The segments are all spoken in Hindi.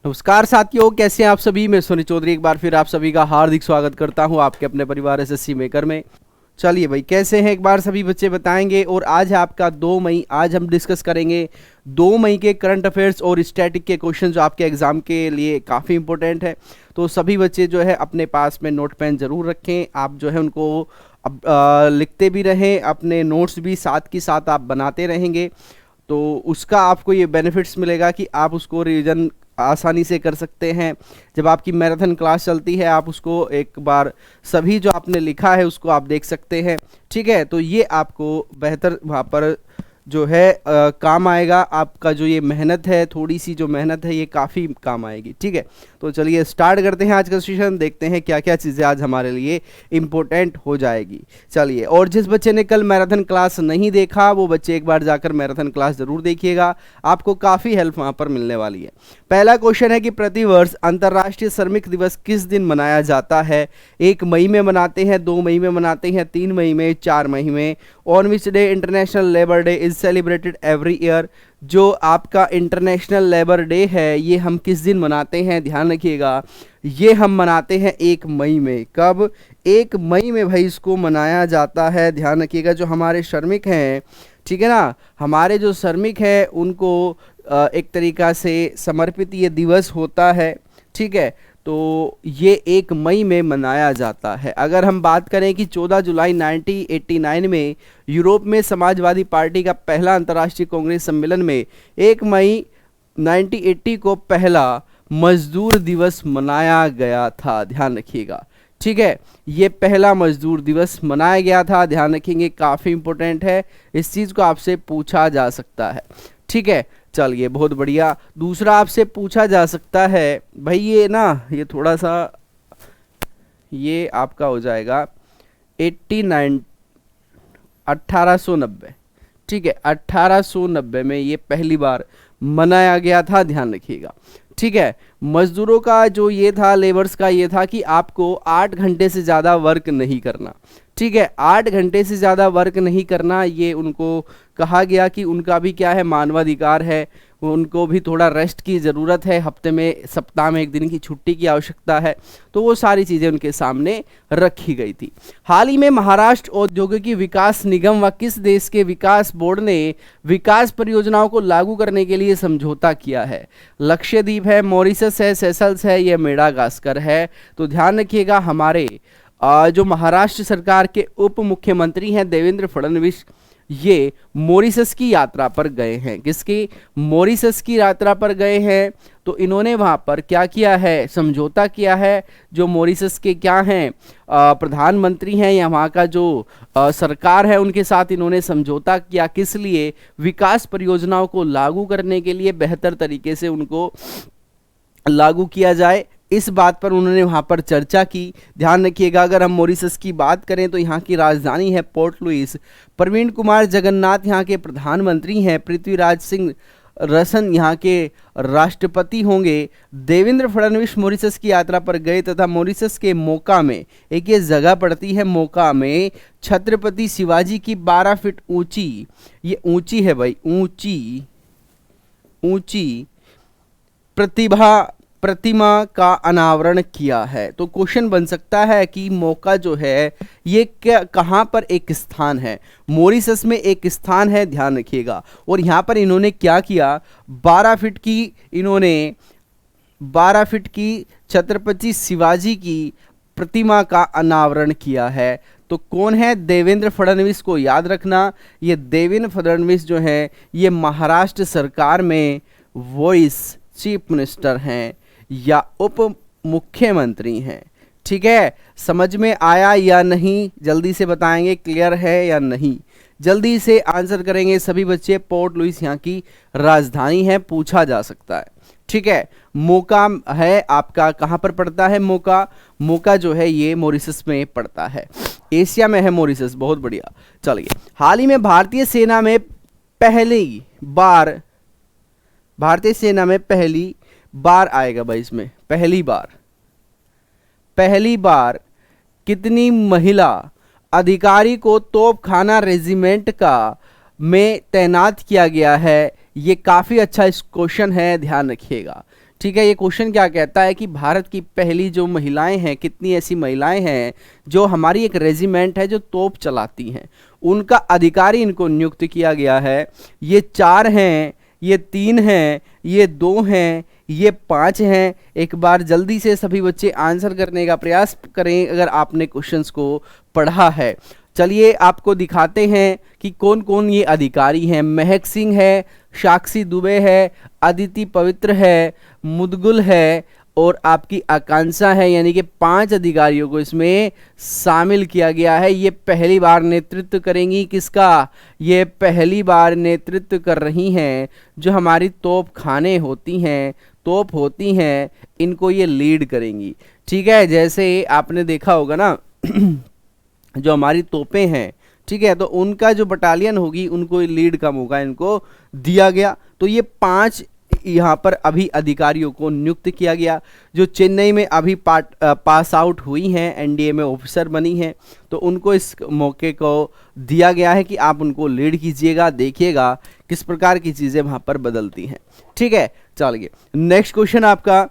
नमस्कार साथियों, कैसे हैं आप सभी। मैं सोनी चौधरी एक बार फिर आप सभी का हार्दिक स्वागत करता हूं आपके अपने परिवार एसएससी मेकर में। चलिए भाई, कैसे हैं एक बार सभी बच्चे बताएंगे। और आज है आपका 2 मई। आज हम डिस्कस करेंगे 2 मई के करंट अफेयर्स और स्टैटिक के क्वेश्चन जो आपके एग्जाम के लिए काफ़ी इंपॉर्टेंट है। तो सभी बच्चे जो है अपने पास में नोट पेन ज़रूर रखें। आप जो है उनको अब लिखते भी रहें, अपने नोट्स भी साथ की साथ आप बनाते रहेंगे तो उसका आपको ये बेनिफिट्स मिलेगा कि आप उसको रिवीजन आसानी से कर सकते हैं। जब आपकी मैराथन क्लास चलती है आप उसको एक बार सभी जो आपने लिखा है उसको आप देख सकते हैं। ठीक है, तो ये आपको बेहतर वहाँ पर जो है काम आएगा। आपका जो ये मेहनत है, थोड़ी सी जो मेहनत है, ये काफ़ी काम आएगी। ठीक है, तो चलिए स्टार्ट करते हैं आज का सेशन। देखते हैं क्या क्या चीज़ें आज हमारे लिए इम्पोर्टेंट हो जाएगी। चलिए, और जिस बच्चे ने कल मैराथन क्लास नहीं देखा वो बच्चे एक बार जाकर मैराथन क्लास ज़रूर देखिएगा, आपको काफ़ी हेल्प वहाँ पर मिलने वाली है। पहला क्वेश्चन है कि प्रतिवर्ष अंतर्राष्ट्रीय श्रमिक दिवस किस दिन मनाया जाता है। 1 मई में मनाते हैं, 2 मई में मनाते हैं, 3 मई में, 4 मई में। On which day international labour day is celebrated every year. जो आपका इंटरनेशनल लेबर डे है ये हम किस दिन मनाते हैं, ध्यान रखिएगा, ये हम मनाते हैं 1 मई में। कब? 1 मई में भाई इसको मनाया जाता है। ध्यान रखिएगा, जो हमारे श्रमिक हैं, ठीक है ना, हमारे जो श्रमिक हैं उनको एक तरीक़ा से समर्पित ये दिवस होता है। ठीक है, तो ये 1 मई में मनाया जाता है। अगर हम बात करें कि 14 जुलाई 1989 में यूरोप में समाजवादी पार्टी का पहला अंतर्राष्ट्रीय कांग्रेस सम्मेलन में 1 मई 1980 को पहला मजदूर दिवस मनाया गया था। ध्यान रखिएगा, ठीक है, ये पहला मजदूर दिवस मनाया गया था। ध्यान रखेंगे, काफ़ी इंपॉर्टेंट है, इस चीज़ को आपसे पूछा जा सकता है। ठीक है, चलिए बहुत बढ़िया। दूसरा आपसे पूछा जा सकता है भाई, ये ना ये थोड़ा सा ये आपका हो जाएगा 1890। ठीक है, 1890 में ये पहली बार मनाया गया था। ध्यान रखिएगा, ठीक है। मजदूरों का जो ये था, लेबर्स का ये था कि आपको 8 घंटे से ज़्यादा वर्क नहीं करना। ठीक है, 8 घंटे से ज़्यादा वर्क नहीं करना, ये उनको कहा गया कि उनका भी क्या है, मानवाधिकार है। उनको भी थोड़ा रेस्ट की ज़रूरत है, हफ्ते में, सप्ताह में 1 दिन की छुट्टी की आवश्यकता है। तो वो सारी चीज़ें उनके सामने रखी गई थी। हाल ही में महाराष्ट्र औद्योगिकी विकास निगम व किस देश के विकास बोर्ड ने विकास परियोजनाओं को लागू करने के लिए समझौता किया है। लक्षद्वीप है, मॉरिशस है, सेशल्स है, यह मेडागास्कर है। तो ध्यान रखिएगा, हमारे जो महाराष्ट्र सरकार के उप मुख्यमंत्री हैं देवेंद्र फडणवीस, ये मॉरिशस की यात्रा पर गए हैं। किसकी? मॉरिशस की यात्रा पर गए हैं। तो इन्होंने वहाँ पर क्या किया है, समझौता किया है। जो मॉरिशस के क्या हैं, प्रधानमंत्री हैं या वहाँ का जो सरकार है, उनके साथ इन्होंने समझौता किया। किस लिए? विकास परियोजनाओं को लागू करने के लिए, बेहतर तरीके से उनको लागू किया जाए, इस बात पर उन्होंने वहाँ पर चर्चा की। ध्यान रखिएगा, अगर हम मॉरिशस की बात करें तो यहाँ की राजधानी है पोर्ट लुइस। प्रवीण कुमार जगन्नाथ यहाँ के प्रधानमंत्री हैं। पृथ्वीराज सिंह रसन यहाँ के राष्ट्रपति होंगे। देवेंद्र फडणवीस मॉरिशस की यात्रा पर गए तथा मॉरिशस के मोका में, एक ये जगह पड़ती है मोका में, छत्रपति शिवाजी की 12 फीट ऊंची, ये ऊंची है भाई, ऊंची प्रतिमा का अनावरण किया है। तो क्वेश्चन बन सकता है कि मोका जो है ये कहाँ पर एक स्थान है, मॉरिशस में एक स्थान है। ध्यान रखिएगा, और यहाँ पर इन्होंने क्या किया, 12 फीट की छत्रपति शिवाजी की प्रतिमा का अनावरण किया है। तो कौन है? देवेंद्र फडणवीस को याद रखना। ये देवेंद्र फडणवीस जो है ये महाराष्ट्र सरकार में वॉइस चीफ मिनिस्टर हैं या उप मुख्यमंत्री हैं। ठीक है, समझ में आया या नहीं, जल्दी से बताएंगे, क्लियर है या नहीं, जल्दी से आंसर करेंगे सभी बच्चे। पोर्ट लुइस यहाँ की राजधानी है, पूछा जा सकता है। ठीक है, मोका है आपका, कहाँ पर पड़ता है मोका? मोका जो है ये मॉरिशस में पड़ता है, एशिया में है मॉरिशस। बहुत बढ़िया। चलिए, हाल ही में भारतीय सेना में पहली बार आएगा भाई, इसमें पहली बार कितनी महिला अधिकारी को तोपखाना रेजिमेंट का में तैनात किया गया है। ये काफ़ी अच्छा क्वेश्चन है, ध्यान रखिएगा। ठीक है, ये क्वेश्चन क्या कहता है कि भारत की पहली जो महिलाएं हैं, कितनी ऐसी महिलाएं हैं जो हमारी एक रेजिमेंट है जो तोप चलाती हैं, उनका अधिकारी इनको नियुक्त किया गया है। ये 4 हैं, ये 3 हैं, ये 2 हैं, ये 5 हैं। एक बार जल्दी से सभी बच्चे आंसर करने का प्रयास करें अगर आपने क्वेश्चंस को पढ़ा है। चलिए आपको दिखाते हैं कि कौन कौन ये अधिकारी हैं। महक सिंह है, साक्षी दुबे है, अदिति पवित्र है, मुदगुल है और आपकी आकांक्षा है। यानी कि 5 अधिकारियों को इसमें शामिल किया गया है। ये पहली बार नेतृत्व करेंगी, किसका? ये पहली बार नेतृत्व कर रही हैं जो हमारी तोप खाने होती हैं, तोप होती हैं, इनको ये लीड करेंगी। ठीक है, जैसे आपने देखा होगा ना जो हमारी तोपें हैं, ठीक है, तो उनका जो बटालियन होगी उनको लीड का मौका इनको दिया गया। तो ये 5 यहाँ पर अभी अधिकारियों को नियुक्त किया गया जो चेन्नई में अभी पास आउट हुई हैं, एनडीए में ऑफिसर बनी हैं, तो उनको इस मौके को दिया गया है कि आप उनको लीड कीजिएगा। देखिएगा किस प्रकार की चीज़ें वहाँ पर बदलती हैं। ठीक है, चलिए नेक्स्ट क्वेश्चन आपका,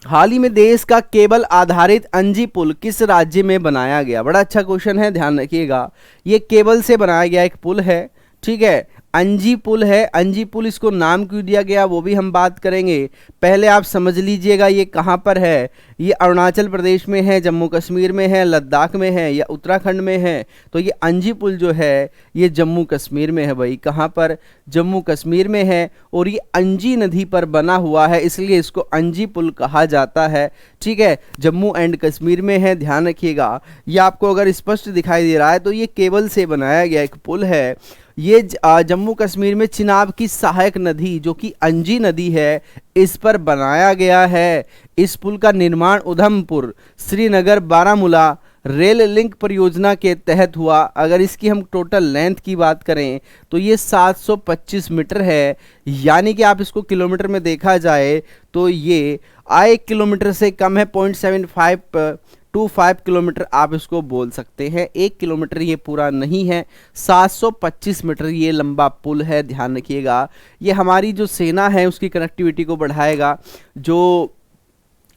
हाल ही में देश का केबल आधारित अंजी पुल किस राज्य में बनाया गया? बड़ा अच्छा क्वेश्चन है, ध्यान रखिएगा। ये केबल से बनाया गया एक पुल है, ठीक है, अंजी पुल है। अंजी पुल इसको नाम क्यों दिया गया वो भी हम बात करेंगे। पहले आप समझ लीजिएगा ये कहाँ पर है। ये अरुणाचल प्रदेश में है, जम्मू कश्मीर में है, लद्दाख में है या उत्तराखंड में है? तो ये अंजी पुल जो है ये जम्मू कश्मीर में है भाई। कहाँ पर? जम्मू कश्मीर में है और ये अंजी नदी पर बना हुआ है, इसलिए इसको अंजी पुल कहा जाता है। ठीक है, जम्मू एंड कश्मीर में है, ध्यान रखिएगा। ये आपको अगर स्पष्ट दिखाई दे रहा है तो ये केबल से बनाया गया एक पुल है। ये जम्मू कश्मीर में चिनाब की सहायक नदी जो कि अंजी नदी है, इस पर बनाया गया है। इस पुल का निर्माण उधमपुर, श्रीनगर, बारामूला रेल लिंक परियोजना के तहत हुआ। अगर इसकी हम टोटल लेंथ की बात करें तो ये 725 मीटर है, यानी कि आप इसको किलोमीटर में देखा जाए तो ये 1 किलोमीटर से कम है, 0.7525 किलोमीटर आप इसको बोल सकते हैं। 1 किलोमीटर ये पूरा नहीं है, 725 मीटर ये लंबा पुल है, ध्यान रखिएगा। ये हमारी जो सेना है उसकी कनेक्टिविटी को बढ़ाएगा, जो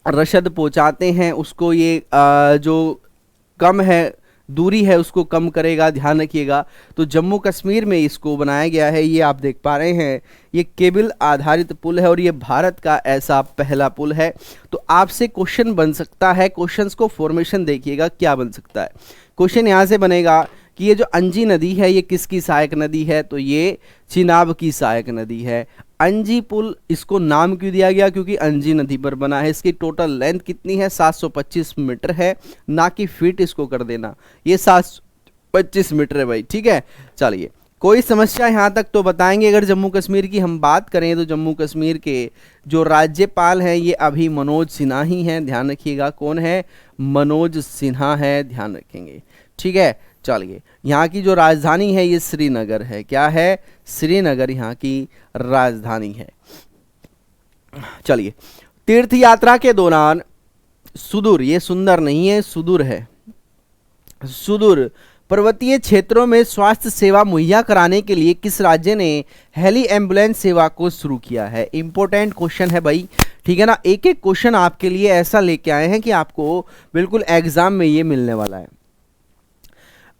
रसद पहुंचाते हैं उसको ये जो कम है दूरी है उसको कम करेगा, ध्यान रखिएगा। तो जम्मू कश्मीर में इसको बनाया गया है, ये आप देख पा रहे हैं। ये केबल आधारित पुल है और ये भारत का ऐसा पहला पुल है। तो आपसे क्वेश्चन बन सकता है, क्वेश्चंस को फॉर्मेशन देखिएगा क्या बन सकता है। क्वेश्चन यहाँ से बनेगा कि ये जो अंजी नदी है ये किसकी सहायक नदी है? तो ये चिनाब की सहायक नदी है। अंजी पुल इसको नाम क्यों दिया गया? क्योंकि अंजी नदी पर बना है। इसकी टोटल लेंथ कितनी है? 725 मीटर है, ना कि फीट इसको कर देना। ये 725 मीटर है भाई, ठीक है। चलिए, कोई समस्या यहाँ तक तो बताएंगे। अगर जम्मू कश्मीर की हम बात करें तो जम्मू कश्मीर के जो राज्यपाल हैं ये अभी मनोज सिन्हा ही हैं, ध्यान रखिएगा। कौन है? मनोज सिन्हा है, ध्यान रखेंगे, ठीक है। चलिए, यहाँ की जो राजधानी है ये श्रीनगर है। क्या है? श्रीनगर यहाँ की राजधानी है। चलिए, तीर्थ यात्रा के दौरान सुदूर, ये सुंदर नहीं है, सुदूर है, सुदूर पर्वतीय क्षेत्रों में स्वास्थ्य सेवा मुहैया कराने के लिए किस राज्य ने हेली एम्बुलेंस सेवा को शुरू किया है? इंपॉर्टेंट क्वेश्चन है भाई, ठीक है ना। एक एक क्वेश्चन आपके लिए ऐसा लेके आए हैं कि आपको बिल्कुल एग्जाम में ये मिलने वाला है।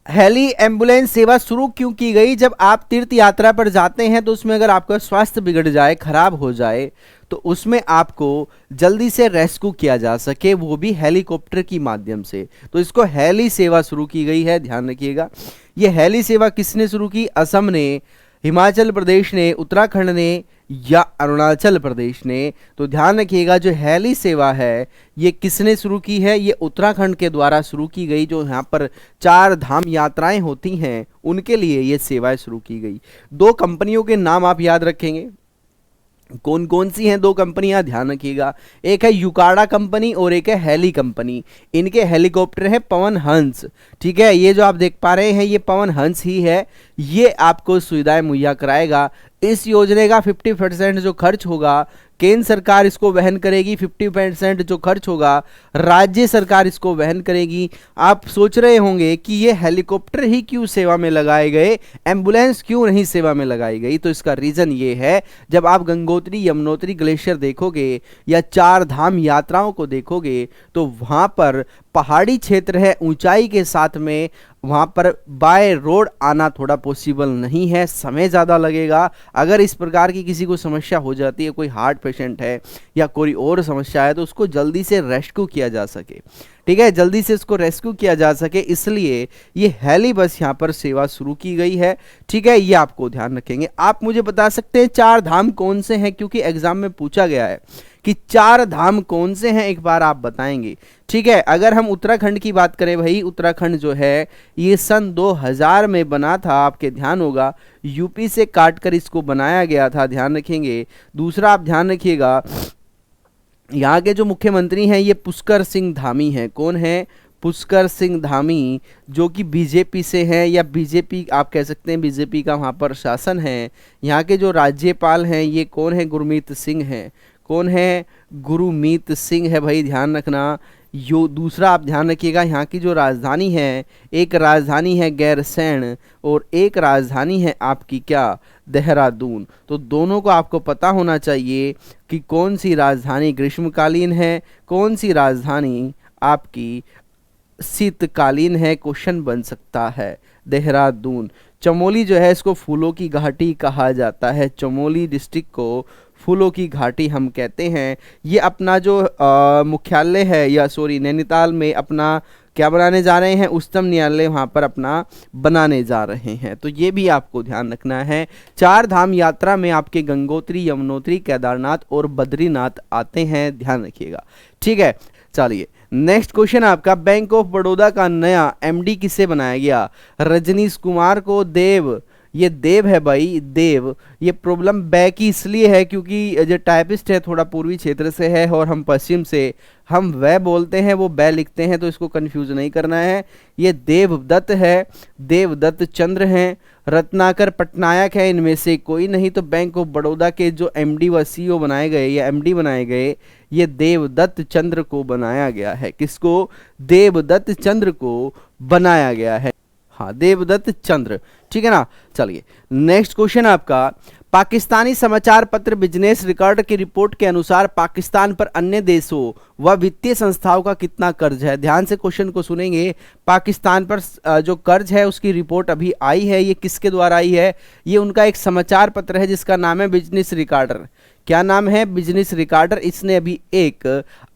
हेली एम्बुलेंस सेवा शुरू क्यों की गई? जब आप तीर्थ यात्रा पर जाते हैं तो उसमें अगर आपका स्वास्थ्य बिगड़ जाए, खराब हो जाए, तो उसमें आपको जल्दी से रेस्क्यू किया जा सके, वो भी हेलीकॉप्टर की माध्यम से। तो इसको हेली सेवा शुरू की गई है, ध्यान रखिएगा। ये हेली सेवा किसने शुरू की? असम ने, हिमाचल प्रदेश ने, उत्तराखंड ने या अरुणाचल प्रदेश ने? तो ध्यान रखिएगा, जो हेली सेवा है ये किसने शुरू की है? ये उत्तराखंड के द्वारा शुरू की गई। जो यहाँ पर 4 धाम यात्राएं होती हैं उनके लिए ये सेवाएं शुरू की गई। 2 कंपनियों के नाम आप याद रखेंगे। कौन कौन सी हैं 2 कंपनियां? ध्यान रखिएगा, एक है युकाड़ा कंपनी और एक है हेली कंपनी। इनके हेलीकॉप्टर है पवन हंस, ठीक है। ये जो आप देख पा रहे हैं ये पवन हंस ही है, ये आपको सुविधाएं मुहैया कराएगा। इस योजना का 50% जो खर्च होगा केंद्र सरकार इसको वहन करेगी, 50% जो खर्च होगा राज्य सरकार इसको वहन करेगी। आप सोच रहे होंगे कि ये हेलीकॉप्टर ही क्यों सेवा में लगाए गए, एम्बुलेंस क्यों नहीं सेवा में लगाई गई? तो इसका रीजन ये है, जब आप गंगोत्री यमुनोत्री ग्लेशियर देखोगे या चार धाम यात्राओं को देखोगे तो वहां पर पहाड़ी क्षेत्र है, ऊंचाई के साथ में वहां पर बाय रोड आना थोड़ा पॉसिबल नहीं है, समय ज़्यादा लगेगा। अगर इस प्रकार की किसी को समस्या हो जाती है, कोई हार्ट पेशेंट है या कोई और समस्या है, तो उसको जल्दी से रेस्क्यू किया जा सके, ठीक है, जल्दी से इसको रेस्क्यू किया जा सके, इसलिए ये हेली बस यहाँ पर सेवा शुरू की गई है, ठीक है, ये आपको ध्यान रखेंगे। आप मुझे बता सकते हैं चार धाम कौन से हैं, क्योंकि एग्जाम में पूछा गया है कि चार धाम कौन से हैं, एक बार आप बताएंगे, ठीक है। अगर हम उत्तराखंड की बात करें भाई, उत्तराखंड जो है ये सन 2000 में बना था, आपके ध्यान होगा, यूपी से काट कर इसको बनाया गया था, ध्यान रखेंगे। दूसरा आप ध्यान रखिएगा, यहाँ के जो मुख्यमंत्री हैं ये पुष्कर सिंह धामी हैं। कौन है? पुष्कर सिंह धामी, जो कि बीजेपी से हैं, या बीजेपी आप कह सकते हैं, बीजेपी का वहाँ पर शासन है। यहाँ के जो राज्यपाल हैं ये कौन है? गुरमीत सिंह हैं। कौन है? गुरमीत सिंह है भाई, ध्यान रखना। यो दूसरा आप ध्यान रखिएगा, यहाँ की जो राजधानी है, एक राजधानी है गैरसैंण और एक राजधानी है आपकी क्या? देहरादून। तो दोनों को आपको पता होना चाहिए कि कौन सी राजधानी ग्रीष्मकालीन है, कौन सी राजधानी आपकी शीतकालीन है, क्वेश्चन बन सकता है। देहरादून। चमोली जो है इसको फूलों की घाटी कहा जाता है, चमोली डिस्ट्रिक्ट को फूलों की घाटी हम कहते हैं। ये अपना जो मुख्यालय है, या सॉरी नैनीताल में अपना क्या बनाने जा रहे हैं? उच्चतम न्यायालय वहाँ पर अपना बनाने जा रहे हैं, तो ये भी आपको ध्यान रखना है। चार धाम यात्रा में आपके गंगोत्री, यमुनोत्री, केदारनाथ और बद्रीनाथ आते हैं, ध्यान रखिएगा, ठीक है। चलिए नेक्स्ट क्वेश्चन आपका, बैंक ऑफ बड़ौदा का नया एमडी किसे बनाया गया? रजनीश कुमार को। देव, ये देव है भाई, देव। ये प्रॉब्लम बै की इसलिए है क्योंकि जो टाइपिस्ट है थोड़ा पूर्वी क्षेत्र से है और हम पश्चिम से, हम वह बोलते हैं, वो बै लिखते हैं, तो इसको कंफ्यूज नहीं करना है। ये देवदत्त है, देवदत्त चंद्र हैं, रत्नाकर पटनायक है, इनमें से कोई नहीं। तो बैंक ऑफ बड़ौदा के जो एमडी व सीईओ बनाए गए या एमडी बनाए गए, ये देवदत्त चंद्र को बनाया गया है। किसको? देवदत्त चंद्र को बनाया गया है, हाँ, देवदत्त चंद्र, ठीक है ना। चलिए नेक्स्ट क्वेश्चन आपका, पाकिस्तानी समाचार पत्र बिजनेस रिकॉर्ड की रिपोर्ट के अनुसार पाकिस्तान पर अन्य देशों व वित्तीय संस्थाओं का कितना कर्ज है? ध्यान से क्वेश्चन को सुनेंगे। पाकिस्तान पर जो कर्ज है उसकी रिपोर्ट अभी आई है, ये किसके द्वारा आई है? ये उनका एक समाचार पत्र है जिसका नाम है बिजनेस रिकॉर्डर। क्या नाम है? Business recorder. इसने अभी एक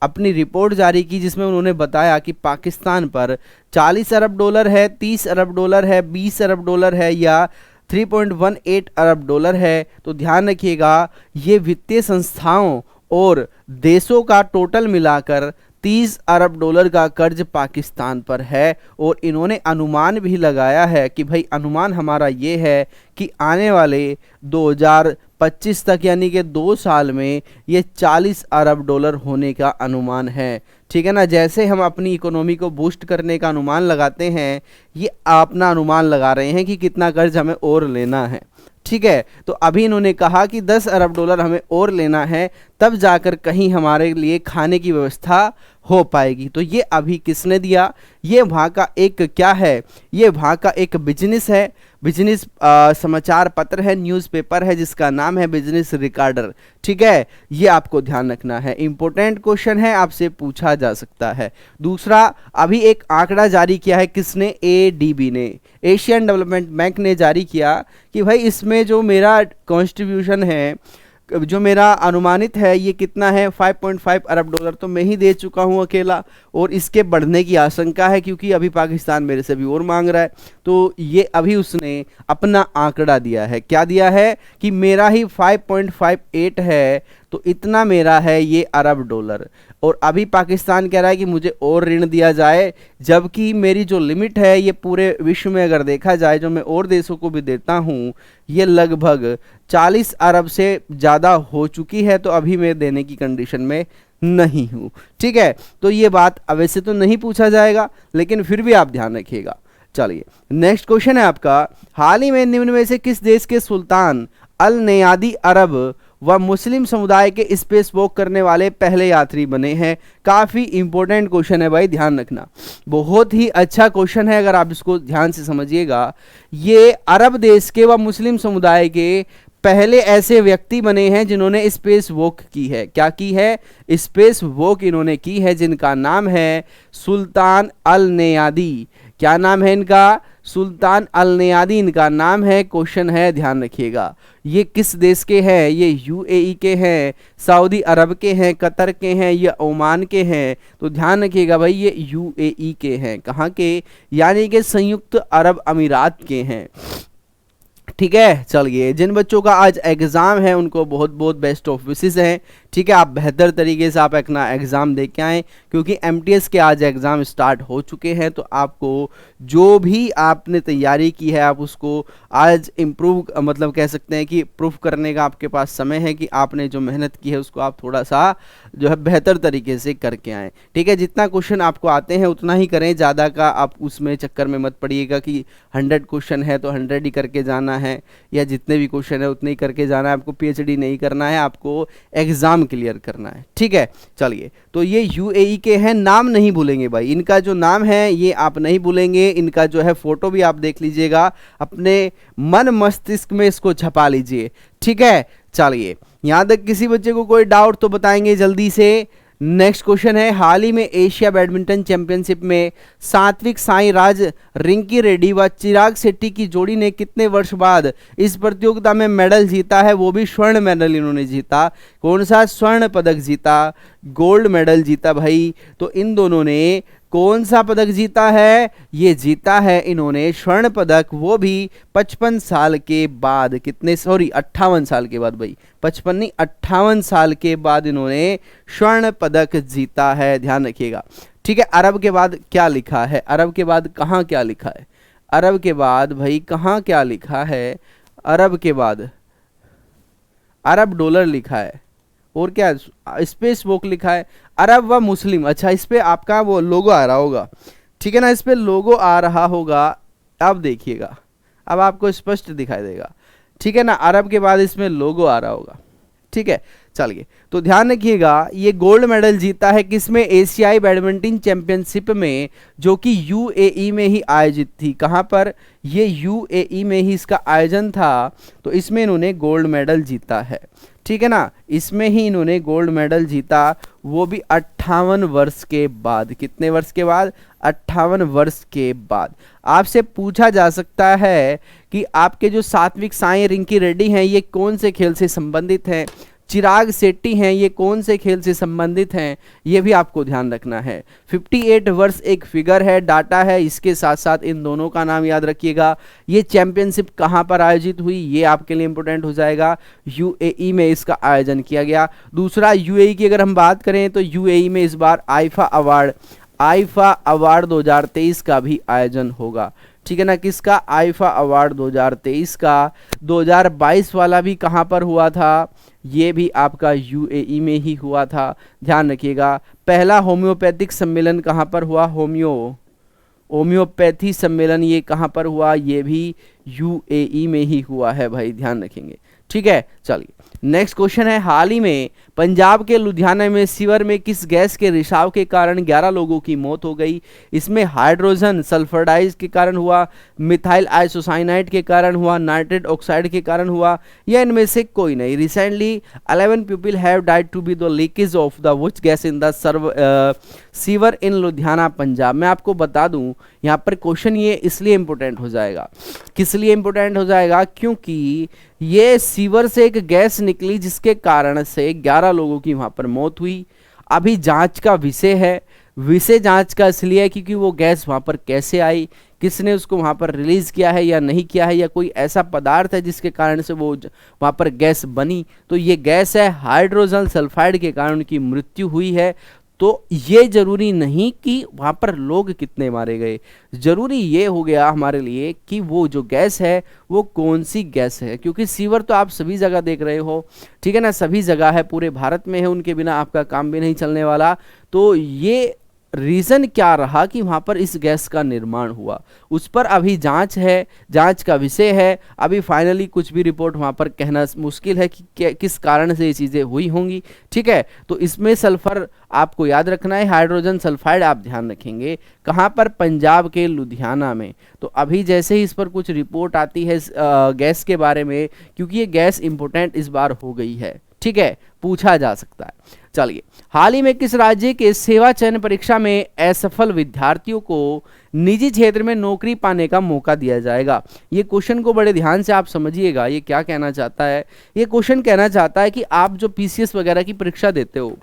अपनी रिपोर्ट जारी की जिसमें उन्होंने बताया कि पाकिस्तान पर 40 अरब डॉलर है, 30 अरब डॉलर है, 20 अरब डॉलर है या 3.18 अरब डॉलर है। तो ध्यान रखिएगा, ये वित्तीय संस्थाओं और देशों का टोटल मिलाकर 30 अरब डॉलर का कर्ज पाकिस्तान पर है। और इन्होंने अनुमान भी लगाया है कि भाई अनुमान हमारा ये है कि आने वाले 2025 तक यानी कि 2 साल में ये 40 अरब डॉलर होने का अनुमान है, ठीक है ना। जैसे हम अपनी इकोनॉमी को बूस्ट करने का अनुमान लगाते हैं, ये अपना अनुमान लगा रहे हैं कि कितना कर्ज हमें और लेना है, ठीक है। तो अभी इन्होंने कहा कि 10 अरब डॉलर हमें और लेना है, तब जाकर कहीं हमारे लिए खाने की व्यवस्था हो पाएगी। तो ये अभी किसने दिया? ये वहाँ का एक क्या है? ये वहाँ का एक बिजनेस है, बिजनेस समाचार पत्र है, न्यूज़पेपर है, जिसका नाम है बिजनेस रिकॉर्डर, ठीक है। ये आपको ध्यान रखना है, इंपॉर्टेंट क्वेश्चन है, आपसे पूछा जा सकता है। दूसरा, अभी एक आंकड़ा जारी किया है, किसने? एडीबी ने, एशियन डेवलपमेंट बैंक ने जारी किया कि भाई इसमें जो मेरा कॉन्ट्रीब्यूशन है, जो मेरा अनुमानित है, ये कितना है? 5.5 अरब डॉलर तो मैं ही दे चुका हूँ अकेला, और इसके बढ़ने की आशंका है क्योंकि अभी पाकिस्तान मेरे से भी और मांग रहा है। तो ये अभी उसने अपना आंकड़ा दिया है, क्या दिया है? कि मेरा ही 5.58 है, तो इतना मेरा है ये अरब डॉलर। और अभी पाकिस्तान कह रहा है कि मुझे और ऋण दिया जाए, जबकि मेरी जो लिमिट है ये पूरे विश्व में अगर देखा जाए, जो मैं और देशों को भी देता हूँ, ये लगभग 40 अरब से ज़्यादा हो चुकी है। तो अभी मैं देने की कंडीशन में नहीं हूँ, ठीक है। तो ये बात वैसे तो नहीं पूछा जाएगा, लेकिन फिर भी आप ध्यान रखिएगा। चलिए नेक्स्ट क्वेश्चन है आपका, हाल ही में निम्न में से किस देश के सुल्तान अल नयादी अरब व मुस्लिम समुदाय के स्पेस वॉक करने वाले पहले यात्री बने हैं। काफ़ी इंपॉर्टेंट क्वेश्चन है भाई, ध्यान रखना, बहुत ही अच्छा क्वेश्चन है अगर आप इसको ध्यान से समझिएगा। ये अरब देश के व मुस्लिम समुदाय के पहले ऐसे व्यक्ति बने हैं जिन्होंने स्पेस वॉक की है। क्या की है? स्पेस वॉक इन्होंने की है, जिनका नाम है सुल्तान अल नयादी। क्या नाम है इनका? सुल्तान अल नयादी इनका नाम है। क्वेश्चन है, ध्यान रखिएगा। ये किस देश के हैं? ये यूएई के हैं, सऊदी अरब के हैं, कतर के हैं, या ओमान के हैं? तो ध्यान रखिएगा भाई, ये यूएई के हैं। कहाँ के? यानी कि संयुक्त अरब अमीरात के हैं। ठीक है, चलिए, जिन बच्चों का आज एग्ज़ाम है उनको बहुत बहुत बेस्ट ऑफ विशेस हैं। ठीक है, आप बेहतर तरीके से आप अपना एग्ज़ाम दे के आएँ, क्योंकि एमटीएस के आज एग्ज़ाम स्टार्ट हो चुके हैं। तो आपको जो भी आपने तैयारी की है आप उसको आज इम्प्रूव, मतलब कह सकते हैं कि प्रूफ करने का आपके पास समय है कि आपने जो मेहनत की है उसको आप थोड़ा सा जो है बेहतर तरीके से करके आएँ। ठीक है, जितना क्वेश्चन आपको आते हैं उतना ही करें, ज़्यादा का आप उसमें चक्कर में मत पड़िएगा कि 100 क्वेश्चन है तो 100 ही करके जाना है, या जितने भी क्वेश्चन है उतने ही करके जाना है। आपको पीएचडी नहीं करना है, आपको एग्ज़ाम क्लियर करना है। ठीक है, चलिए, तो ये यूएई के हैं। नाम नहीं भूलेंगे भाई, इनका जो नाम है ये आप नहीं भूलेंगे। इनका जो है फोटो भी आप देख लीजिएगा, अपने मन मस्तिष्क में इसको छपा लीजिए। ठीक है, चलिए, यहाँ तक किसी बच्चे को कोई डाउट तो बताएंगे जल्दी से। नेक्स्ट क्वेश्चन है, हाल ही में एशिया बैडमिंटन चैंपियनशिप में सात्विक साईराज रिंकी रेड्डी व चिराग शेट्टी की जोड़ी ने कितने वर्ष बाद इस प्रतियोगिता में मेडल जीता है? वो भी स्वर्ण मेडल इन्होंने जीता। कौन सा? स्वर्ण पदक जीता, गोल्ड मेडल जीता भाई। तो इन दोनों ने कौन सा पदक जीता है? ये जीता है इन्होंने स्वर्ण पदक, वो भी 55 साल के बाद। कितने? सॉरी, 58 साल के बाद भाई, 55 नहीं 58 साल के बाद इन्होंने स्वर्ण पदक जीता है, ध्यान रखिएगा। ठीक है, अरब के बाद क्या लिखा है? अरब के बाद कहाँ क्या लिखा है? अरब के बाद भाई कहाँ क्या लिखा है? अरब के बाद अरब डॉलर लिखा है, और क्या? स्पेस वॉक लिखा है, अरब व मुस्लिम। अच्छा, इस पे आपका वो लोगो आ रहा होगा, ठीक है ना, इस पे लोगो आ रहा होगा। अब देखिएगा, अब आपको स्पष्ट दिखाई देगा। ठीक है ना, अरब के बाद इसमें लोगो आ रहा होगा। ठीक है, चलिए, तो ध्यान रखिएगा, ये गोल्ड मेडल जीता है किसमें? एशियाई बैडमिंटन चैंपियनशिप में, जो कि यूएई में ही आयोजित थी। कहाँ पर? ये यूएई में ही इसका आयोजन था। तो इसमें इन्होंने गोल्ड मेडल जीता है। ठीक है ना, इसमें ही इन्होंने गोल्ड मेडल जीता, वो भी 58 वर्ष के बाद। कितने वर्ष के बाद? 58 वर्ष के बाद। आपसे पूछा जा सकता है कि आपके जो सात्विक साई रिंकी रेड्डी हैं ये कौन से खेल से संबंधित हैं? चिराग शेट्टी हैं, ये कौन से खेल से संबंधित हैं? ये भी आपको ध्यान रखना है। 58 वर्ष एक फिगर है, डाटा है, इसके साथ साथ इन दोनों का नाम याद रखिएगा। ये चैंपियनशिप कहाँ पर आयोजित हुई, ये आपके लिए इंपॉर्टेंट हो जाएगा। यूएई में इसका आयोजन किया गया। दूसरा, यूएई की अगर हम बात करें तो यूएई में इस बार आईफा अवार्ड 2023 का भी आयोजन होगा। ठीक है ना, किसका? आईफा अवार्ड 2023 का। 2022 वाला भी कहाँ पर हुआ था? ये भी आपका यूएई में ही हुआ था, ध्यान रखिएगा। पहला होम्योपैथिक सम्मेलन कहाँ पर हुआ? होम्योपैथी सम्मेलन ये कहाँ पर हुआ? ये भी यूएई में ही हुआ है भाई, ध्यान रखेंगे। ठीक है, चलिए, नेक्स्ट क्वेश्चन है, हाल ही में पंजाब के लुधियाना में सीवर में किस गैस के रिसाव के कारण 11 लोगों की मौत हो गई? इसमें हाइड्रोजन सल्फरडाइज के कारण हुआ, मिथाइल आइसोसाइनाइड के कारण हुआ, नाइट्रेट ऑक्साइड के कारण हुआ, या इनमें से कोई नहीं? Recently 11 people have died to be the leakage of the which gas in the sewer in Ludhiana Punjab. मैं आपको बता दूं, यहाँ पर क्वेश्चन ये इसलिए इंपॉर्टेंट हो जाएगा। किस लिए इंपॉर्टेंट हो जाएगा? क्योंकि ये सीवर से एक गैस निकली जिसके कारण से 11 लोगों की वहां पर मौत हुई। अभी जांच का विषय है। विषय जांच का इसलिए क्योंकि वो गैस वहां पर कैसे आई, किसने उसको वहां पर रिलीज किया है या नहीं किया है, या कोई ऐसा पदार्थ है जिसके कारण से वो वहां पर गैस बनी। तो ये गैस है हाइड्रोजन सल्फाइड के कारण उनकी मृत्यु हुई है। तो ये जरूरी नहीं कि वहाँ पर लोग कितने मारे गए, जरूरी ये हो गया हमारे लिए कि वो जो गैस है वो कौन सी गैस है। क्योंकि सीवर तो आप सभी जगह देख रहे हो, ठीक है ना, सभी जगह है, पूरे भारत में है, उनके बिना आपका काम भी नहीं चलने वाला। तो ये रीज़न क्या रहा कि वहाँ पर इस गैस का निर्माण हुआ, उस पर अभी जांच है, जांच का विषय है। अभी फाइनली कुछ भी रिपोर्ट वहाँ पर कहना मुश्किल है कि किस कारण से ये चीज़ें हुई होंगी। ठीक है, तो इसमें सल्फर आपको याद रखना है, हाइड्रोजन सल्फाइड आप ध्यान रखेंगे, कहाँ पर, पंजाब के लुधियाना में। तो अभी जैसे ही इस पर कुछ रिपोर्ट आती है गैस के बारे में, क्योंकि ये गैस इंपॉर्टेंट इस बार हो गई है, ठीक है, पूछा जा सकता है। चलिए, हाल ही में किस राज्य के सेवा चयन परीक्षा में असफल विद्यार्थियों को निजी क्षेत्र में नौकरी पाने का मौका दिया जाएगा? ये क्वेश्चन को बड़े ध्यान से आप समझिएगा। ये क्या कहना चाहता है? ये क्वेश्चन कहना चाहता है कि आप जो पीसीएस वगैरह की परीक्षा देते हो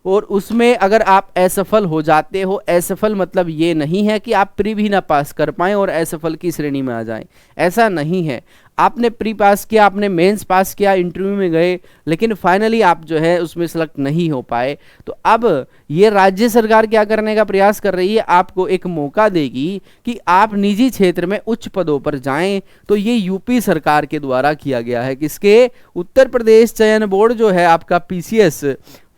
और उसमें अगर आप असफल हो जाते हो, असफल मतलब ये नहीं है कि आप प्री भी ना पास कर पाएं और असफल की श्रेणी में आ जाएं, ऐसा नहीं है। आपने प्री पास किया, आपने मेंस पास किया, इंटरव्यू में गए, लेकिन फाइनली आप जो है उसमें सेलेक्ट नहीं हो पाए, तो अब ये राज्य सरकार क्या करने का प्रयास कर रही है, आपको एक मौका देगी कि आप निजी क्षेत्र में उच्च पदों पर जाएं। तो ये यूपी सरकार के द्वारा किया गया है। किसके? उत्तर प्रदेश चयन बोर्ड जो है आपका पीसीएस,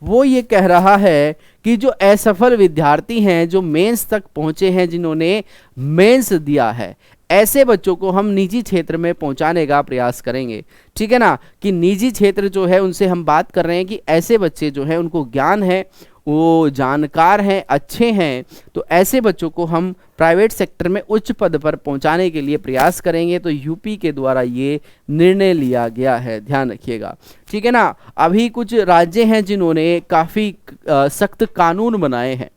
वो ये कह रहा है कि जो असफल विद्यार्थी हैं, जो मेंस तक पहुंचे हैं, जिन्होंने मेंस दिया है, ऐसे बच्चों को हम निजी क्षेत्र में पहुंचाने का प्रयास करेंगे। ठीक है ना, कि निजी क्षेत्र जो है उनसे हम बात कर रहे हैं कि ऐसे बच्चे जो हैं उनको ज्ञान है, वो जानकार हैं, अच्छे हैं, तो ऐसे बच्चों को हम प्राइवेट सेक्टर में उच्च पद पर पहुंचाने के लिए प्रयास करेंगे। तो यूपी के द्वारा ये निर्णय लिया गया है, ध्यान रखिएगा। ठीक है ना, अभी कुछ राज्य हैं जिन्होंने काफ़ी सख्त कानून बनाए हैं।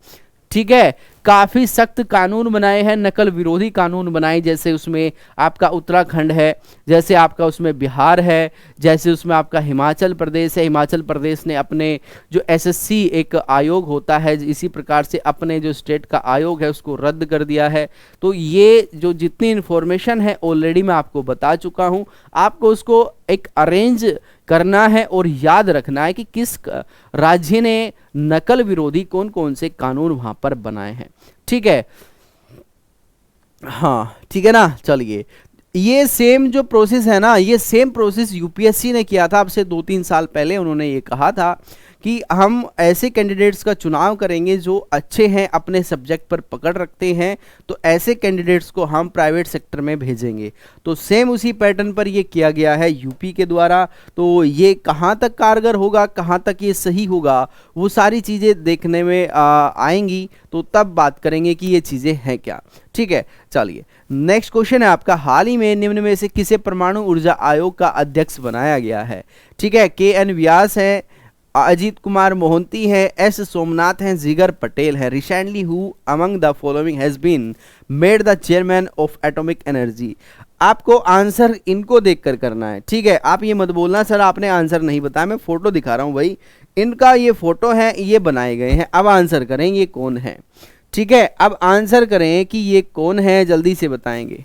ठीक है, काफ़ी सख्त कानून बनाए हैं, नकल विरोधी कानून बनाए, जैसे उसमें आपका उत्तराखंड है, जैसे आपका उसमें बिहार है, जैसे उसमें आपका हिमाचल प्रदेश है। हिमाचल प्रदेश ने अपने जो एसएससी एक आयोग होता है, इसी प्रकार से अपने जो स्टेट का आयोग है उसको रद्द कर दिया है। तो ये जो जितनी इन्फॉर्मेशन है ऑलरेडी मैं आपको बता चुका हूँ, आपको उसको एक अरेंज करना है और याद रखना है कि किस राज्य ने नकल विरोधी कौन कौन से कानून वहां पर बनाए हैं। ठीक है, हाँ ठीक है ना। चलिए, ये सेम जो प्रोसेस है ना, ये सेम प्रोसेस यूपीएससी ने किया था अब से 2-3 साल पहले। उन्होंने ये कहा था कि हम ऐसे कैंडिडेट्स का चुनाव करेंगे जो अच्छे हैं, अपने सब्जेक्ट पर पकड़ रखते हैं, तो ऐसे कैंडिडेट्स को हम प्राइवेट सेक्टर में भेजेंगे। तो सेम उसी पैटर्न पर ये किया गया है यूपी के द्वारा। तो ये कहाँ तक कारगर होगा, कहाँ तक ये सही होगा, वो सारी चीज़ें देखने में आएंगी, तो तब बात करेंगे कि ये चीज़ें हैं क्या। ठीक है, चलिए नेक्स्ट क्वेश्चन है आपका, हाल ही में निम्न में से किसे परमाणु ऊर्जा आयोग का अध्यक्ष बनाया गया है? ठीक है, KN व्यास है, अजीत कुमार मोहंती है, S सोमनाथ हैं, जिगर पटेल है। Recently who among the following has been made the chairman of atomic energy? आपको आंसर इनको देखकर करना है। ठीक है, आप ये मत बोलना सर आपने आंसर नहीं बताया, मैं फोटो दिखा रहा हूँ भाई, इनका ये फोटो है, ये बनाए गए हैं। अब आंसर करें ये कौन है। ठीक है, अब आंसर करें कि ये कौन है, जल्दी से बताएंगे।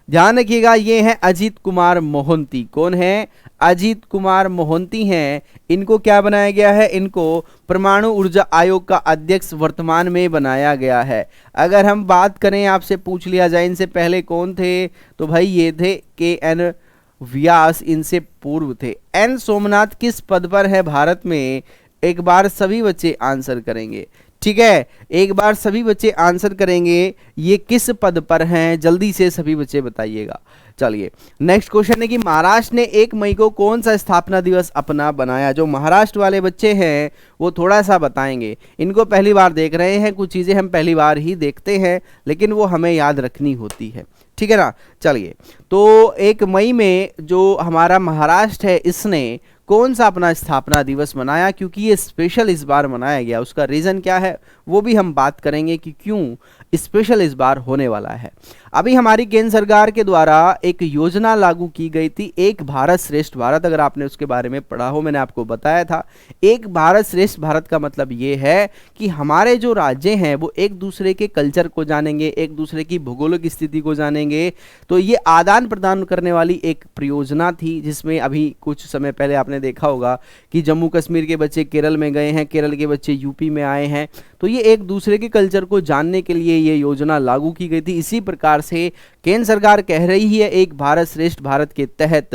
ध्यान रखिएगा, ये है अजीत कुमार मोहंती। कौन है? अजीत कुमार मोहंती हैं। इनको क्या बनाया गया है? इनको परमाणु ऊर्जा आयोग का अध्यक्ष वर्तमान में बनाया गया है। अगर हम बात करें, आपसे पूछ लिया जाए इनसे पहले कौन थे, तो भाई ये थे KN व्यास, इनसे पूर्व थे। N सोमनाथ किस पद पर है भारत में? एक बार सभी बच्चे आंसर करेंगे। ठीक है, एक बार सभी बच्चे आंसर करेंगे, ये किस पद पर हैं, जल्दी से सभी बच्चे बताइएगा। चलिए नेक्स्ट क्वेश्चन है कि महाराष्ट्र ने 1 मई को कौन सा स्थापना दिवस अपना बनाया? जो महाराष्ट्र वाले बच्चे हैं वो थोड़ा सा बताएंगे, इनको पहली बार देख रहे हैं, कुछ चीज़ें हम पहली बार ही देखते हैं लेकिन वो हमें याद रखनी होती है। ठीक है ना। चलिए, तो 1 मई में जो हमारा महाराष्ट्र है इसने कौन सा अपना स्थापना दिवस मनाया? क्योंकि ये स्पेशल इस बार मनाया गया, उसका रीज़न क्या है वो भी हम बात करेंगे कि क्यों स्पेशल इस बार होने वाला है। अभी हमारी केंद्र सरकार के द्वारा एक योजना लागू की गई थी, एक भारत श्रेष्ठ भारत। अगर आपने उसके बारे में पढ़ा हो, मैंने आपको बताया था। एक भारत श्रेष्ठ भारत का मतलब ये है कि हमारे जो राज्य हैं वो एक दूसरे के कल्चर को जानेंगे, एक दूसरे की भूगोलिक स्थिति को जानेंगे। तो ये आदान प्रदान करने वाली एक परियोजना थी, जिसमें अभी कुछ समय पहले आपने देखा होगा कि जम्मू कश्मीर के बच्चे केरल में गए हैं, केरल के बच्चे यूपी में आए हैं। तो ये एक दूसरे के कल्चर को जानने के लिए ये योजना लागू की गई थी। इसी प्रकार से केंद्र सरकार कह रही है एक भारत श्रेष्ठ भारत के तहत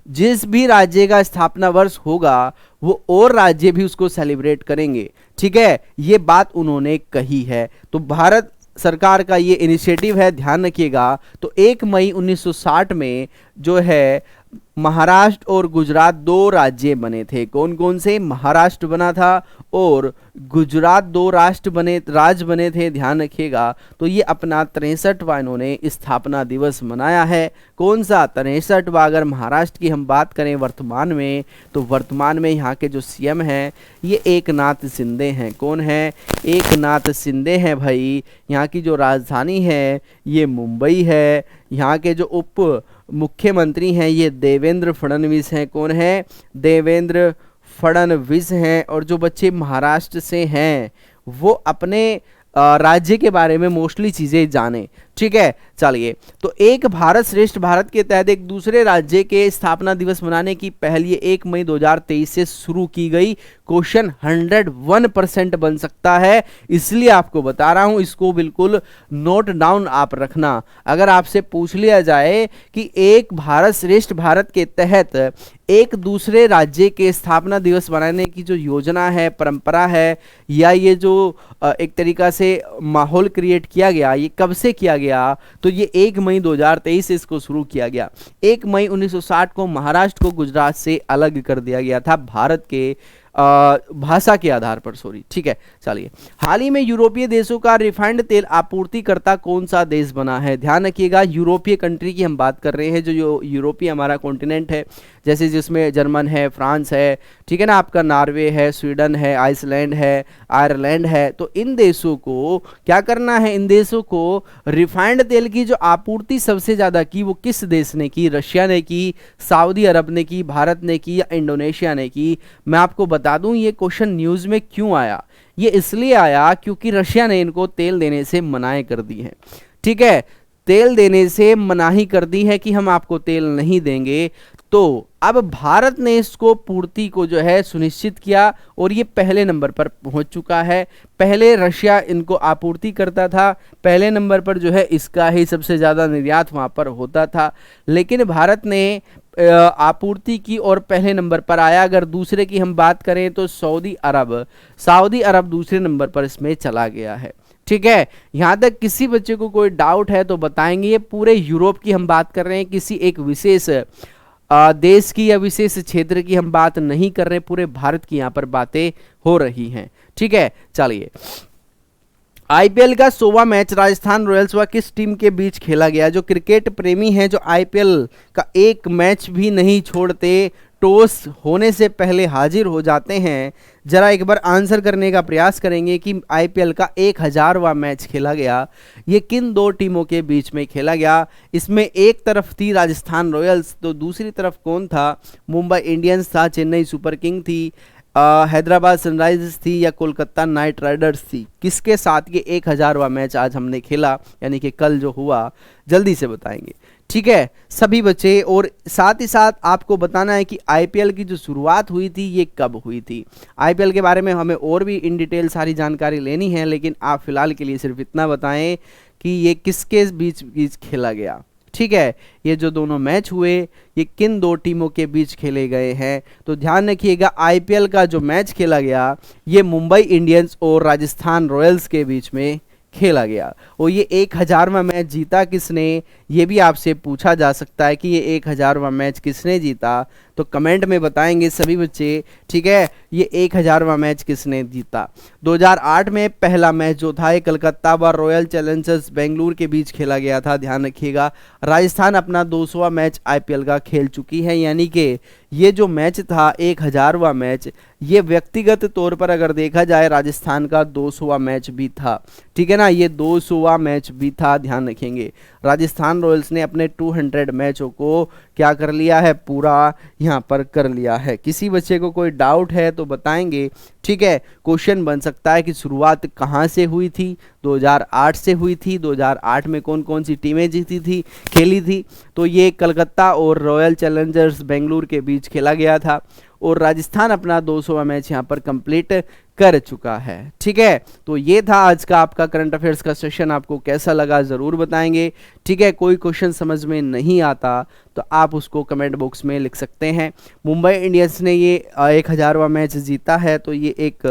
जिस भी राज्य का स्थापना वर्ष होगा वो और राज्य भी उसको सेलिब्रेट करेंगे। ठीक है, ये बात उन्होंने कही है। तो भारत सरकार का ये इनिशिएटिव है, ध्यान रखिएगा। तो 1 मई 1960 में जो है महाराष्ट्र और गुजरात दो राज्य बने थे। कौन कौन से? महाराष्ट्र बना था और गुजरात दो राज्य बने थे, ध्यान रखिएगा। तो ये अपना 63वां इन्होंने स्थापना दिवस मनाया है। कौन सा? 63वां। अगर महाराष्ट्र की हम बात करें वर्तमान में, तो वर्तमान में यहाँ के जो सीएम हैं ये एकनाथ शिंदे हैं। कौन है? एकनाथ शिंदे हैं भाई। यहाँ की जो राजधानी है ये मुंबई है। यहाँ के जो उप मुख्यमंत्री हैं ये देवेंद्र फडणवीस हैं। कौन है? देवेंद्र फडणवीस हैं। और जो बच्चे महाराष्ट्र से हैं वो अपने राज्य के बारे में मोस्टली चीज़ें जाने। ठीक है, चलिए। तो एक भारत श्रेष्ठ भारत के तहत एक दूसरे राज्य के स्थापना दिवस मनाने की पहल ये 1 मई 2023 से शुरू की गई। क्वेश्चन 101% बन सकता है, इसलिए आपको बता रहा हूं, इसको बिल्कुल नोट डाउन आप रखना। अगर आपसे पूछ लिया जाए कि एक भारत श्रेष्ठ भारत के तहत एक दूसरे राज्य के स्थापना दिवस मनाने की जो योजना है, परंपरा है, या ये जो एक तरीका से माहौल क्रिएट किया गया, ये कब से किया गया? तो ये 1 मई 2023 से इसको शुरू किया गया। 1 मई 1960 को महाराष्ट्र को गुजरात से अलग कर दिया गया था भारत के भाषा के आधार पर, सॉरी। ठीक है, चलिए। हाल ही में यूरोपीय देशों का रिफाइंड तेल आपूर्तिकर्ता कौन सा देश बना है? ध्यान रखिएगा, यूरोपीय कंट्री की हम बात कर रहे हैं। जो यूरोपीय हमारा कॉन्टिनेंट है, जैसे जिसमें जर्मन है, फ्रांस है, ठीक है ना, आपका नॉर्वे है, स्वीडन है, आइसलैंड है, आयरलैंड है। तो इन देशों को क्या करना है? इन देशों को रिफाइंड तेल की जो आपूर्ति सबसे ज़्यादा की वो किस देश ने की? रशिया ने की, सऊदी अरब ने की, भारत ने की, या इंडोनेशिया ने की? मैं आपको बता दूं ये क्वेश्चन न्यूज़ में क्यों आया। ये इसलिए आया क्योंकि रशिया ने इनको तेल देने से मनाही कर दी है। ठीक है, तेल देने से मनाही कर दी है कि हम आपको तेल नहीं देंगे। तो अब भारत ने इसको पूर्ति को जो है सुनिश्चित किया और ये पहले नंबर पर पहुंच चुका है। पहले रशिया इनको आपूर्ति करता था, पहले नंबर पर जो है इसका ही सबसे ज़्यादा निर्यात वहाँ पर होता था, लेकिन भारत ने आपूर्ति की और पहले नंबर पर आया। अगर दूसरे की हम बात करें तो सऊदी अरब दूसरे नंबर पर इसमें चला गया है। ठीक है, यहाँ तक किसी बच्चे को कोई डाउट है तो बताएंगे। ये पूरे यूरोप की हम बात कर रहे हैं, किसी एक विशेष देश की या विशेष क्षेत्र की हम बात नहीं कर रहे, पूरे भारत की यहाँ पर बातें हो रही हैं। ठीक है, चलिए। आईपीएल का 100वां मैच राजस्थान रॉयल्स व किस टीम के बीच खेला गया? जो क्रिकेट प्रेमी हैं, जो आईपीएल का एक मैच भी नहीं छोड़ते, टॉस होने से पहले हाजिर हो जाते हैं, जरा एक बार आंसर करने का प्रयास करेंगे कि आईपीएल का 1000वां मैच खेला गया, ये किन दो टीमों के बीच में खेला गया? इसमें एक तरफ थी राजस्थान रॉयल्स, तो दूसरी तरफ कौन था? मुंबई इंडियंस था, चेन्नई सुपर किंग थी, हैदराबाद सनराइजर्स थी, या कोलकाता नाइट राइडर्स थी। किसके साथ ये 1000वां मैच आज हमने खेला, यानी कि कल जो हुआ? जल्दी से बताएंगे। ठीक है सभी बच्चे, और साथ ही साथ आपको बताना है कि आईपीएल की जो शुरुआत हुई थी ये कब हुई थी। आईपीएल के बारे में हमें और भी इन डिटेल सारी जानकारी लेनी है, लेकिन आप फिलहाल के लिए सिर्फ इतना बताएं कि ये किसके बीच खेला गया। ठीक है, ये जो दोनों मैच हुए ये किन दो टीमों के बीच खेले गए हैं? तो ध्यान रखिएगा, आईपीएल का जो मैच खेला गया ये मुंबई इंडियंस और राजस्थान रॉयल्स के बीच में खेला गया। और ये 1000वां मैच जीता किसने, ये भी आपसे पूछा जा सकता है कि ये 1000वां मैच किसने जीता, तो कमेंट में बताएंगे सभी बच्चे। ठीक है, ये 1000वां मैच किसने जीता? 2008 में पहला मैच जो था ये कलकत्ता व रॉयल चैलेंजर्स बेंगलुरु के बीच खेला गया था, ध्यान रखिएगा। राजस्थान अपना 200वां मैच आईपीएल का खेल चुकी है, यानी कि ये जो मैच था 1000वां मैच, ये व्यक्तिगत तौर पर अगर देखा जाए राजस्थान का 200वां मैच भी था। ठीक है ना, ये 200वां मैच भी था, ध्यान रखेंगे। राजस्थान रॉयल्स ने अपने 200 मैचों को क्या कर लिया है, पूरा यहाँ पर कर लिया है। किसी बच्चे को कोई डाउट है तो बताएंगे। ठीक है, क्वेश्चन बन सकता है कि शुरुआत कहाँ से हुई थी? 2008 से हुई थी। 2008 में कौन कौन सी टीमें जीती थी, खेली थी? तो ये कलकत्ता और रॉयल चैलेंजर्स बेंगलुरु के बीच खेला गया था। और राजस्थान अपना 200वां मैच यहाँ पर कंप्लीट कर चुका है। ठीक है, तो ये था आज का आपका करंट अफेयर्स का सेशन। आपको कैसा लगा ज़रूर बताएंगे। ठीक है, कोई क्वेश्चन समझ में नहीं आता तो आप उसको कमेंट बॉक्स में लिख सकते हैं। मुंबई इंडियंस ने ये 1000वां मैच जीता है, तो ये एक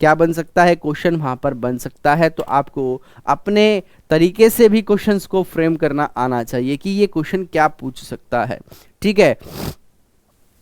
क्या बन सकता है, क्वेश्चन वहाँ पर बन सकता है। तो आपको अपने तरीके से भी क्वेश्चंस को फ्रेम करना आना चाहिए कि ये क्वेश्चन क्या पूछ सकता है। ठीक है,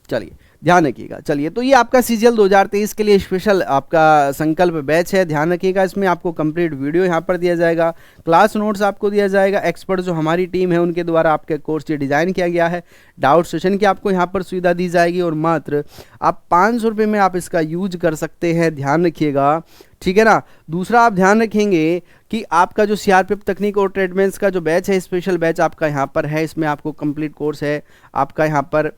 चलिए ध्यान रखिएगा। चलिए, तो ये आपका सीजीएल 2023 के लिए स्पेशल आपका संकल्प बैच है। ध्यान रखिएगा, इसमें आपको कंप्लीट वीडियो यहाँ पर दिया जाएगा, क्लास नोट्स आपको दिया जाएगा, एक्सपर्ट जो हमारी टीम है उनके द्वारा आपके कोर्स ये डिज़ाइन किया गया है, डाउट सेशन की आपको यहाँ पर सुविधा दी जाएगी और मात्र आप 500 रुपये में आप इसका यूज कर सकते हैं। ध्यान रखिएगा, ठीक है ना। दूसरा आप ध्यान रखेंगे कि आपका जो सीआरपीएफ तकनीक और ट्रेडमेंस का जो बैच है, स्पेशल बैच आपका यहाँ पर है, इसमें आपको कंप्लीट कोर्स है आपका यहाँ पर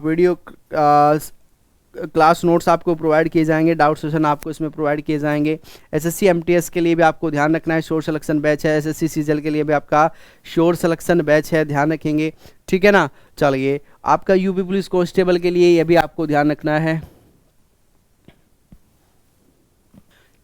वीडियो क्लास नोट्स आपको प्रोवाइड किए जाएंगे, डाउट सेशन आपको इसमें प्रोवाइड किए जाएंगे। एसएससी एमटीएस के लिए भी आपको ध्यान रखना है, श्योर सिलेक्शन बैच है। एसएससी सीजीएल के लिए भी आपका श्योर सिलेक्शन बैच है, ध्यान रखेंगे। ठीक है ना। चलिए, आपका यूपी पुलिस कांस्टेबल के लिए ये भी आपको ध्यान रखना है।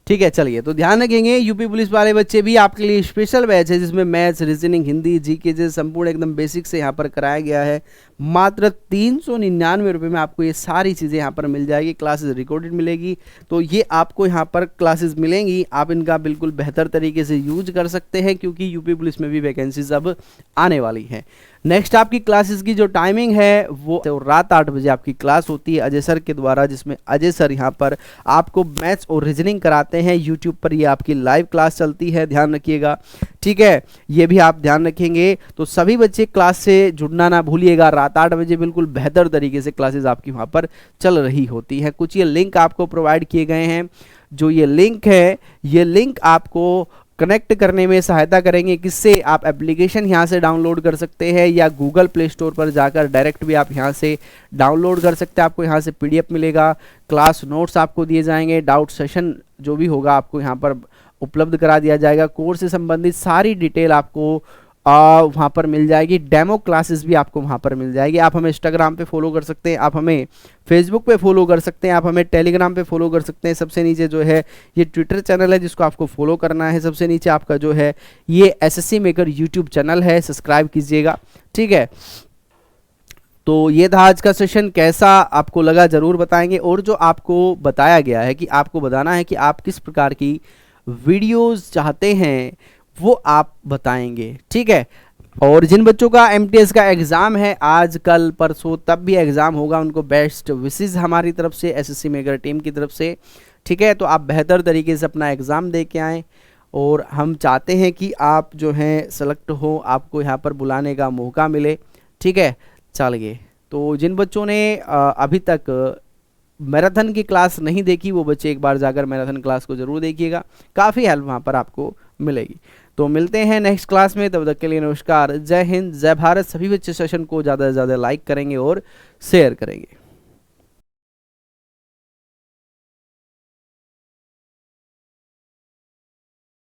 ठीक है, चलिए, तो ध्यान रखेंगे यूपी पुलिस वाले बच्चे भी आपके लिए स्पेशल बैच है, जिसमें मैथ्स, रीजनिंग, हिंदी, जीके जैसे संपूर्ण एकदम बेसिक से यहाँ पर कराया गया है। मात्र 399 रुपये में आपको ये सारी चीज़ें यहाँ पर मिल जाएगी। क्लासेस रिकॉर्डेड मिलेगी, तो ये आपको यहाँ पर क्लासेस मिलेंगी, आप इनका बिल्कुल बेहतर तरीके से यूज कर सकते हैं, क्योंकि यूपी पुलिस में भी वैकेंसीज अब आने वाली हैं। नेक्स्ट आपकी क्लासेस की जो टाइमिंग है वो रात 8 बजे आपकी क्लास होती है अजय सर के द्वारा, जिसमें अजय सर यहाँ पर आपको मैथ्स और रीजनिंग कराते हैं। यूट्यूब पर ये आपकी लाइव क्लास चलती है, ध्यान रखिएगा। ठीक है, ये भी आप ध्यान रखेंगे। तो सभी बच्चे क्लास से जुड़ना ना भूलिएगा। रात 8 बजे बिल्कुल बेहतर तरीके से क्लासेस आपकी वहाँ पर चल रही होती है। कुछ ये लिंक आपको प्रोवाइड किए गए हैं, जो ये लिंक है, ये लिंक आपको कनेक्ट करने में सहायता करेंगे, किससे आप एप्लीकेशन यहाँ से डाउनलोड कर सकते हैं या गूगल प्ले स्टोर पर जाकर डायरेक्ट भी आप यहाँ से डाउनलोड कर सकते हैं। आपको यहाँ से पीडीएफ मिलेगा, क्लास नोट्स आपको दिए जाएंगे, डाउट सेशन जो भी होगा आपको यहाँ पर उपलब्ध करा दिया जाएगा, कोर्स से संबंधित सारी डिटेल आपको वहाँ पर मिल जाएगी। डेमो क्लासेस भी आपको वहाँ पर मिल जाएगी। आप हमें इंस्टाग्राम पे फॉलो कर सकते हैं, आप हमें फेसबुक पे फॉलो कर सकते हैं, आप हमें टेलीग्राम पे फॉलो कर सकते हैं। सबसे नीचे जो है ये ट्विटर चैनल है जिसको आपको फॉलो करना है। सबसे नीचे आपका जो है ये एसएससी मेकर यूट्यूब चैनल है, सब्सक्राइब कीजिएगा। ठीक है, तो ये था आज का सेशन। कैसा आपको लगा ज़रूर बताएंगे, और जो आपको बताया गया है कि आपको बताना है कि आप किस प्रकार की वीडियोज़ चाहते हैं वो आप बताएंगे। ठीक है, और जिन बच्चों का एमटीएस का एग्ज़ाम है आज कल परसों तब भी एग्ज़ाम होगा, उनको बेस्ट विशेस हमारी तरफ से, एसएससी मेकर टीम की तरफ से। ठीक है, तो आप बेहतर तरीके से अपना एग्ज़ाम दे के आएँ, और हम चाहते हैं कि आप जो हैं सेलेक्ट हो, आपको यहाँ पर बुलाने का मौका मिले। ठीक है, चलिए, तो जिन बच्चों ने अभी तक मैराथन की क्लास नहीं देखी वो बच्चे एक बार जाकर मैराथन क्लास को ज़रूर देखिएगा, काफ़ी हेल्प वहाँ पर आपको मिलेगी। तो मिलते हैं नेक्स्ट क्लास में, तब तक के लिए नमस्कार, जय हिंद, जय भारत। सभी बच्चे सेशन को ज़्यादा से ज़्यादा लाइक करेंगे और शेयर करेंगे।